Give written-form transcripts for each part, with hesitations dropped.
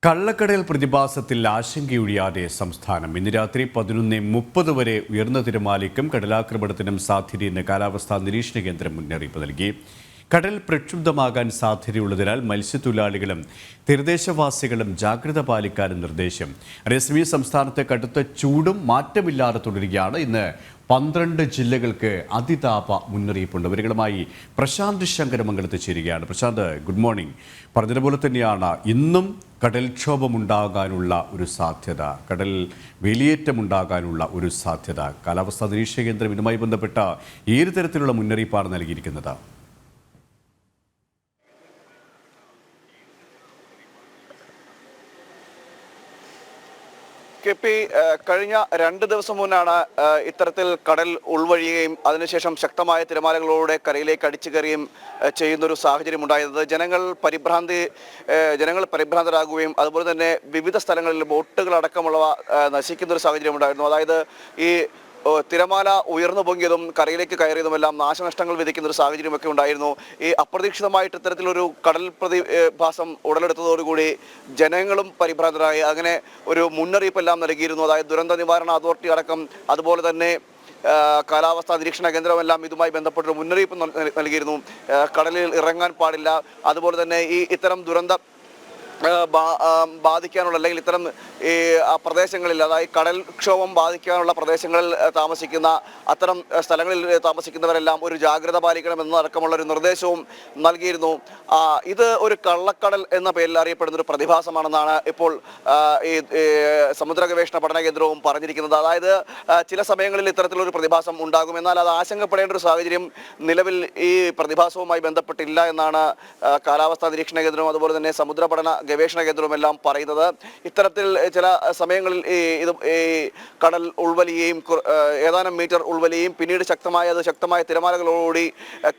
കള്ളക്കടൽ പ്രതിഭാസത്തിൽ ആശങ്കയൊഴിയാതെ സംസ്ഥാനം. ഇന്ന് രാത്രി 11:30 വരെ ഉയർന്ന തിരമാലയ്ക്കും കടലാക്രമണത്തിനും സാധ്യതയെന്ന് കാലാവസ്ഥാ നിരീക്ഷണ കേന്ദ്രം മുന്നറിയിപ്പ് നൽകി. കടൽ പ്രക്ഷുബ്ധമാകാൻ സാധ്യതയുള്ളതിനാൽ മത്സ്യത്തൊഴിലാളികളും തീരദേശവാസികളും ജാഗ്രത പാലിക്കാനും നിർദ്ദേശം. അതേസമയം സംസ്ഥാനത്ത് കടുത്ത ചൂടും മാറ്റമില്ലാതെ തുടരുകയാണ്. ഇന്ന് 12 ജില്ലകൾക്ക് അതിതാപ മുന്നറിയിപ്പുണ്ട്. വിവരങ്ങളുമായി പ്രശാന്ത് ശങ്കരമംഗലത്ത് ചേരുകയാണ്. Prashanth, good morning. പറഞ്ഞതുപോലെ തന്നെയാണ് ഇന്നും കടൽക്ഷോഭമുണ്ടാകാനുള്ള ഒരു സാധ്യത, കടൽ വേലിയേറ്റമുണ്ടാകാനുള്ള ഒരു സാധ്യത. കാലാവസ്ഥാ നിരീക്ഷണ കേന്ദ്രം ഇതുമായി ബന്ധപ്പെട്ട ഏത് തരത്തിലുള്ള മുന്നറിയിപ്പാണ് നൽകിയിരിക്കുന്നത്? കഴിഞ്ഞ 2 ദിവസം മുന്നാണ് ഇത്തരത്തിൽ കടൽ ഉൾവഴിയുകയും അതിനുശേഷം ശക്തമായ തിരമാലകളോടെ കരയിലേക്ക് അടിച്ചു കയറുകയും ചെയ്യുന്നൊരു സാഹചര്യം ഉണ്ടായത്. ജനങ്ങൾ പരിഭ്രാന്തരാകുകയും അതുപോലെ തന്നെ വിവിധ സ്ഥലങ്ങളിൽ ബോട്ടുകളടക്കമുള്ളവ നശിക്കുന്നൊരു സാഹചര്യം ഉണ്ടായിരുന്നു. അതായത് ഈ തിരമാല ഉയർന്നു പൊങ്ങിയതും കരയിലേക്ക് കയറിയതുമെല്ലാം നാശനഷ്ടങ്ങൾ വിധിക്കുന്ന ഒരു സാഹചര്യമൊക്കെ ഉണ്ടായിരുന്നു. ഈ അപ്രതീക്ഷിതമായിട്ട് ഇത്തരത്തിലൊരു കടൽ പ്രതിഭാസം ഉടലെടുത്തതോടുകൂടി ജനങ്ങളും പരിഭ്രാന്തരായി. അങ്ങനെ ഒരു മുന്നറിയിപ്പെല്ലാം നൽകിയിരുന്നു. അതായത് ദുരന്ത നിവാരണ അതോറിറ്റി അടക്കം അതുപോലെ തന്നെ കാലാവസ്ഥാ നിരീക്ഷണ കേന്ദ്രമെല്ലാം ഇതുമായി ബന്ധപ്പെട്ടൊരു മുന്നറിയിപ്പ് നൽകിയിരുന്നു. കടലിൽ ഇറങ്ങാൻ പാടില്ല, അതുപോലെ തന്നെ ഇത്തരം ദുരന്തം ബാധിക്കാനുള്ള അല്ലെങ്കിൽ ഇത്തരം ഈ പ്രദേശങ്ങളിൽ, അതായത് കടൽക്ഷോഭം ബാധിക്കാനുള്ള പ്രദേശങ്ങളിൽ താമസിക്കുന്ന അത്തരം സ്ഥലങ്ങളിൽ താമസിക്കുന്നവരെല്ലാം ഒരു ജാഗ്രത പാലിക്കണമെന്നടക്കമുള്ള ഒരു നിർദ്ദേശവും നൽകിയിരുന്നു. ഇത് ഒരു കള്ളക്കടൽ എന്ന പേരിൽ അറിയപ്പെടുന്ന ഒരു പ്രതിഭാസമാണെന്നാണ് ഇപ്പോൾ ഈ സമുദ്ര ഗവേഷണ പഠന കേന്ദ്രവും പറഞ്ഞിരിക്കുന്നത്. അതായത് ചില സമയങ്ങളിൽ ഇത്തരത്തിലൊരു പ്രതിഭാസം ഉണ്ടാകും, എന്നാൽ അത് ആശങ്കപ്പെടേണ്ട ഒരു സാഹചര്യം നിലവിൽ ഈ പ്രതിഭാസവുമായി ബന്ധപ്പെട്ടില്ല എന്നാണ് കാലാവസ്ഥാ നിരീക്ഷണ കേന്ദ്രവും അതുപോലെ തന്നെ സമുദ്ര പഠന ഗവേഷണ കേന്ദ്രവുമെല്ലാം പറയുന്നത്. ഇത്തരത്തിൽ ചില സമയങ്ങളിൽ ഈ കടൽ ഉൾവലിയെയും ഏതാനും മീറ്റർ ഉൾവലിയെയും പിന്നീട് ശക്തമായ തിരമാലകളോടുകൂടി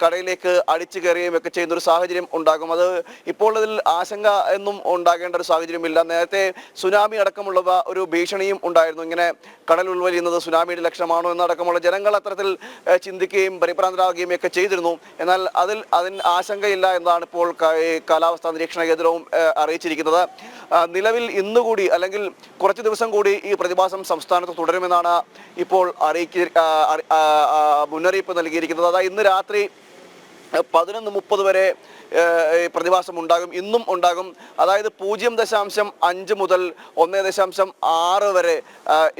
കടലിലേക്ക് അടിച്ചു കയറുകയും ഒക്കെ ചെയ്യുന്ന ഒരു സാഹചര്യം ഉണ്ടാകും. അത് ഇപ്പോൾ അതിൽ ആശങ്ക എന്നും ഉണ്ടാകേണ്ട ഒരു സാഹചര്യമില്ല. നേരത്തെ സുനാമി അടക്കമുള്ള ഒരു ഭീഷണിയും ഉണ്ടായിരുന്നു. ഇങ്ങനെ കടൽ ഉൾവലിയുന്നത് സുനാമിയുടെ ലക്ഷണമാണോ എന്നടക്കമുള്ള ജനങ്ങൾ അത്തരത്തിൽ ചിന്തിക്കുകയും പരിഭ്രാന്തരാകുകയും ഒക്കെ ചെയ്തിരുന്നു. എന്നാൽ അതിന് ആശങ്കയില്ല എന്നാണ് ഇപ്പോൾ കാലാവസ്ഥാ നിരീക്ഷണ കേന്ദ്രവും അറിയിച്ചിരിക്കുന്നത്. നിലവിൽ ഇന്നുകൂടി അല്ലെങ്കിൽ കുറച്ച് ദിവസം കൂടി ഈ പ്രതിഭാസം സംസ്ഥാനത്ത് തുടരുമെന്നാണ് ഇപ്പോൾ മുന്നറിയിപ്പ് നൽകിയിരിക്കുന്നത്. അതായത് ഇന്ന് രാത്രി 11:30 വരെ പ്രതിഭാസം ഉണ്ടാകും, ഇന്നും ഉണ്ടാകും. അതായത് 0.5 മുതൽ 1.6 വരെ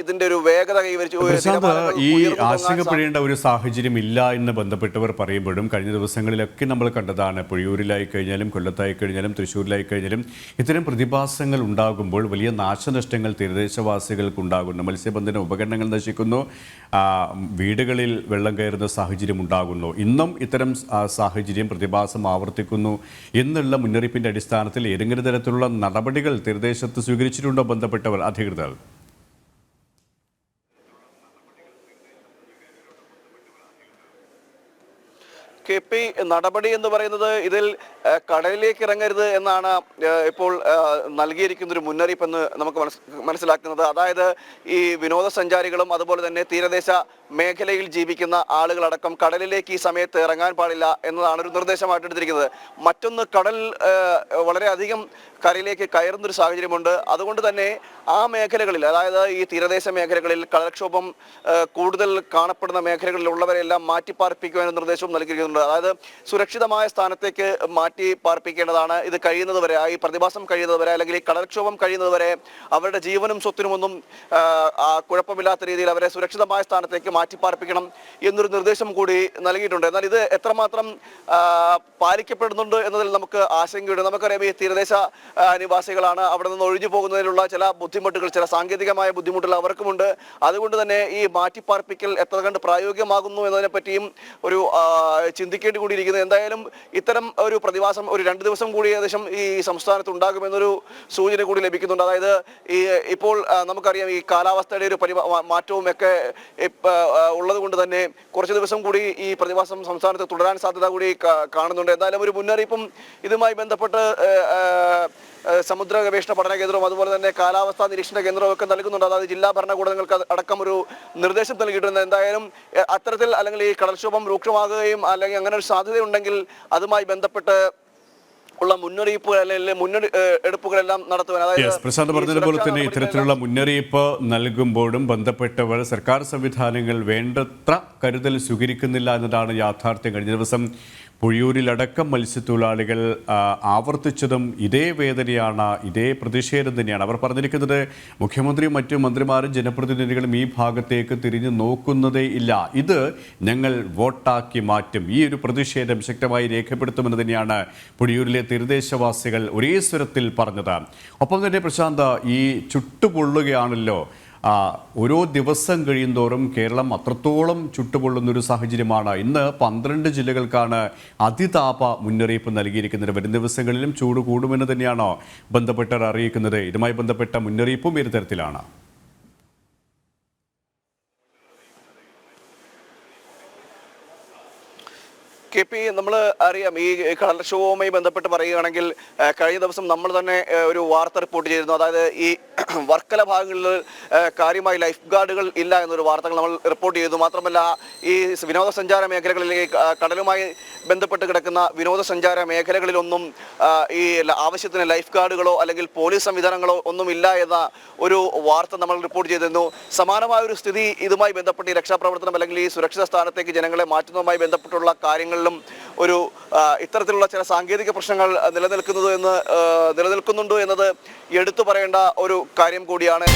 ഇതിന്റെ ഒരു വേഗത കൈവരിച്ചു. ഈ ആശങ്കപ്പെടേണ്ട ഒരു സാഹചര്യം ഇല്ല എന്ന് ബന്ധപ്പെട്ടവർ പറയുമ്പോഴും കഴിഞ്ഞ ദിവസങ്ങളിലൊക്കെ നമ്മൾ കണ്ടതാണ്. പൊഴിയൂരിലായി കഴിഞ്ഞാലും കൊല്ലത്തായി കഴിഞ്ഞാലും തൃശ്ശൂരിലായി കഴിഞ്ഞാലും ഇത്തരം പ്രതിഭാസങ്ങൾ ഉണ്ടാകുമ്പോൾ വലിയ നാശനഷ്ടങ്ങൾ തീരദേശവാസികൾക്ക് ഉണ്ടാകുന്നു. മത്സ്യബന്ധന ഉപകരണങ്ങൾ നശിക്കുന്നു, വീടുകളിൽ വെള്ളം കയറുന്ന സാഹചര്യം ഉണ്ടാകുന്നു. ഇന്നും ഇത്തരം സാഹചര്യം പ്രതിഭാസം ആവർത്തിക്കുന്നു എന്നുള്ള മുന്നറിയിപ്പിന്റെ അടിസ്ഥാനത്തിൽ ഏതെങ്കിലും തരത്തിലുള്ള നടപടികൾ തീരദേശത്ത് സ്വീകരിച്ചിട്ടുണ്ടോ ബന്ധപ്പെട്ടവർ, അധികൃതർ? നടപടി എന്ന് പറയുന്നത് ഇതിൽ കടലിലേക്ക് ഇറങ്ങരുത് എന്നാണ് ഇപ്പോൾ നൽകിയിരിക്കുന്ന ഒരു മുന്നറിയിപ്പെന്ന് നമുക്ക് മനസ്സിലാക്കുന്നത്. അതായത് ഈ വിനോദസഞ്ചാരികളും അതുപോലെ തന്നെ തീരദേശ മേഖലയിൽ ജീവിക്കുന്ന ആളുകളടക്കം കടലിലേക്ക് ഈ സമയത്ത് ഇറങ്ങാൻ പാടില്ല എന്നതാണ് ഒരു നിർദ്ദേശമായിട്ട് എടുത്തിരിക്കുന്നത്. മറ്റൊന്ന്, കടൽ വളരെയധികം കരയിലേക്ക് കയറുന്നൊരു സാഹചര്യമുണ്ട്. അതുകൊണ്ട് തന്നെ ആ മേഖലകളിൽ, അതായത് ഈ തീരദേശ മേഖലകളിൽ കടൽക്ഷോഭം കൂടുതൽ കാണപ്പെടുന്ന മേഖലകളിലുള്ളവരെല്ലാം മാറ്റിപ്പാർപ്പിക്കുവാനും നിർദ്ദേശവും നൽകിയിരിക്കുന്നുണ്ട്. അതായത് സുരക്ഷിതമായ സ്ഥാനത്തേക്ക് മാറ്റി പാർപ്പിക്കേണ്ടതാണ്. ഇത് കഴിയുന്നത് വരെ, ഈ പ്രതിഭാസം കഴിയുന്നത് വരെ അല്ലെങ്കിൽ ഈ കടൽക്ഷോഭം കഴിയുന്നത് വരെ അവരുടെ ജീവനും സ്വത്തിനുമൊന്നും കുഴപ്പമില്ലാത്ത രീതിയിൽ അവരെ സുരക്ഷിതമായ സ്ഥാനത്തേക്ക് മാറ്റിപ്പാർപ്പിക്കണം എന്നൊരു നിർദ്ദേശം കൂടി നൽകിയിട്ടുണ്ട്. എന്നാൽ ഇത് എത്രമാത്രം പാലിക്കപ്പെടുന്നുണ്ട് എന്നതിൽ നമുക്ക് ആശങ്കയുണ്ട്. നമുക്കറിയാം, ഈ തീരദേശ നിവാസികളാണ്. അവിടെ നിന്ന് ഒഴിഞ്ഞു പോകുന്നതിലുള്ള ചില ബുദ്ധിമുട്ടുകൾ, ചില സാങ്കേതികമായ ബുദ്ധിമുട്ടുകൾ അവർക്കുമുണ്ട്. അതുകൊണ്ട് തന്നെ ഈ മാറ്റിപ്പാർപ്പിക്കൽ എത്ര കണ്ട് പ്രായോഗികമാകുന്നു എന്നതിനെ പറ്റിയും ഒരു ചിന്തിക്കേണ്ടി കൂടിയിരിക്കുന്നത്. എന്തായാലും ഇത്തരം ഒരു പ്രതിഭാസം ഒരു 2 ദിവസം കൂടി ഏകദേശം ഈ സംസ്ഥാനത്ത് ഉണ്ടാകുമെന്നൊരു സൂചന കൂടി ലഭിക്കുന്നുണ്ട്. അതായത് ഇപ്പോൾ നമുക്കറിയാം, ഈ കാലാവസ്ഥയുടെ ഒരു മാറ്റവും ഒക്കെ ഉള്ളത് കൊണ്ട് തന്നെ കുറച്ച് ദിവസം കൂടി ഈ പ്രതിഭാസം സംസ്ഥാനത്ത് തുടരാൻ സാധ്യത കൂടി കാണുന്നുണ്ട്. എന്തായാലും ഒരു മുന്നറിയിപ്പും ഇതുമായി ബന്ധപ്പെട്ട് സമുദ്ര ഗവേഷണ പഠന കേന്ദ്രവും അതുപോലെ തന്നെ കാലാവസ്ഥാ നിരീക്ഷണ കേന്ദ്രവും ഒക്കെ നൽകുന്നുണ്ട്. അതായത് ജില്ലാ ഭരണകൂടങ്ങൾക്ക് അടക്കം ഒരു നിർദ്ദേശം നൽകിയിട്ടുണ്ട്. എന്തായാലും അത്തരത്തിൽ അല്ലെങ്കിൽ ഈ കടൽക്ഷോഭം രൂക്ഷമാകുകയും അല്ലെങ്കിൽ അങ്ങനെ ഒരു സാധ്യതയുണ്ടെങ്കിൽ അതുമായി ബന്ധപ്പെട്ട് ഉള്ള മുന്നറിയിപ്പുകൾ അല്ലെങ്കിൽ എടുപ്പുകളെല്ലാം നടത്തുവാൻ പ്രശാന്ത് പറഞ്ഞതുപോലെ തന്നെ ഇത്തരത്തിലുള്ള മുന്നറിയിപ്പ് നൽകുമ്പോഴും ബന്ധപ്പെട്ടവർ സർക്കാർ സംവിധാനങ്ങൾ വേണ്ടത്ര കരുതൽ സ്വീകരിക്കുന്നില്ല എന്നതാണ് യാഥാർത്ഥ്യം. കഴിഞ്ഞ ദിവസം പുഴിയൂരിലടക്കം മത്സ്യത്തൊഴിലാളികൾ ആവർത്തിച്ചതും ഇതേ വേദനയാണ്, ഇതേ പ്രതിഷേധം തന്നെയാണ്. അവർ പറഞ്ഞിരിക്കുന്നത് മുഖ്യമന്ത്രിയും മറ്റു മന്ത്രിമാരും ജനപ്രതിനിധികളും ഈ ഭാഗത്തേക്ക് തിരിഞ്ഞു നോക്കുന്നതേ ഇല്ല, ഇത് ഞങ്ങൾ വോട്ടാക്കി മാറ്റും, ഈ ഒരു പ്രതിഷേധം ശക്തമായി രേഖപ്പെടുത്തുമെന്ന് തന്നെയാണ് പുഴിയൂരിലെ തീരദേശവാസികൾ ഒരേ സ്വരത്തിൽ പറഞ്ഞത്. ഒപ്പം തന്നെ പ്രശാന്ത്, ഈ ചുട്ടുപൊള്ളുകയാണല്ലോ, ഓരോ ദിവസം കഴിയുന്തോറും കേരളം അത്രത്തോളം ചുട്ടുപൊള്ളുന്നൊരു സാഹചര്യമാണ്. ഇന്ന് 12 ജില്ലകൾക്കാണ് അതിതാപ മുന്നറിയിപ്പ് നൽകിയിരിക്കുന്നത്. വരും ദിവസങ്ങളിലും ചൂട് കൂടുമെന്ന് തന്നെയാണോ ബന്ധപ്പെട്ടവർ അറിയിക്കുന്നത്? ഇതുമായി ബന്ധപ്പെട്ട മുന്നറിയിപ്പും ഒരു തരത്തിലാണ്. KP, നമ്മൾ അറിയാം ഈ കടൽക്ഷോഭവുമായി ബന്ധപ്പെട്ട് പറയുകയാണെങ്കിൽ കഴിഞ്ഞ ദിവസം നമ്മൾ തന്നെ ഒരു വാർത്ത റിപ്പോർട്ട് ചെയ്തിരുന്നു. അതായത് ഈ വർക്കല ഭാഗങ്ങളിൽ കാര്യമായി ലൈഫ് ഗാർഡുകൾ ഇല്ല എന്നൊരു വാർത്തകൾ നമ്മൾ റിപ്പോർട്ട് ചെയ്തു. മാത്രമല്ല ഈ വിനോദസഞ്ചാര മേഖലകളിലേക്ക് കടലുമായി ബന്ധപ്പെട്ട് കിടക്കുന്ന വിനോദസഞ്ചാര മേഖലകളിലൊന്നും ഈ ആവശ്യത്തിന് ലൈഫ് ഗാർഡുകളോ അല്ലെങ്കിൽ പോലീസ് സംവിധാനങ്ങളോ ഒന്നും ഇല്ല എന്ന ഒരു വാർത്ത നമ്മൾ റിപ്പോർട്ട് ചെയ്തിരുന്നു. സമാനമായ ഒരു സ്ഥിതി ഇതുമായി ബന്ധപ്പെട്ട് ഈ രക്ഷാപ്രവർത്തനം അല്ലെങ്കിൽ ഈ സുരക്ഷിത സ്ഥാനത്തേക്ക് ജനങ്ങളെ മാറ്റുന്നതുമായി ബന്ധപ്പെട്ടുള്ള കാര്യങ്ങളിലും ഒരു ഇത്തരത്തിലുള്ള ചില സാങ്കേതിക പ്രശ്നങ്ങൾ നിലനിൽക്കുന്നുണ്ടോ എന്നത് എടുത്തു പറയേണ്ട ഒരു കാര്യം കൂടിയാണ്.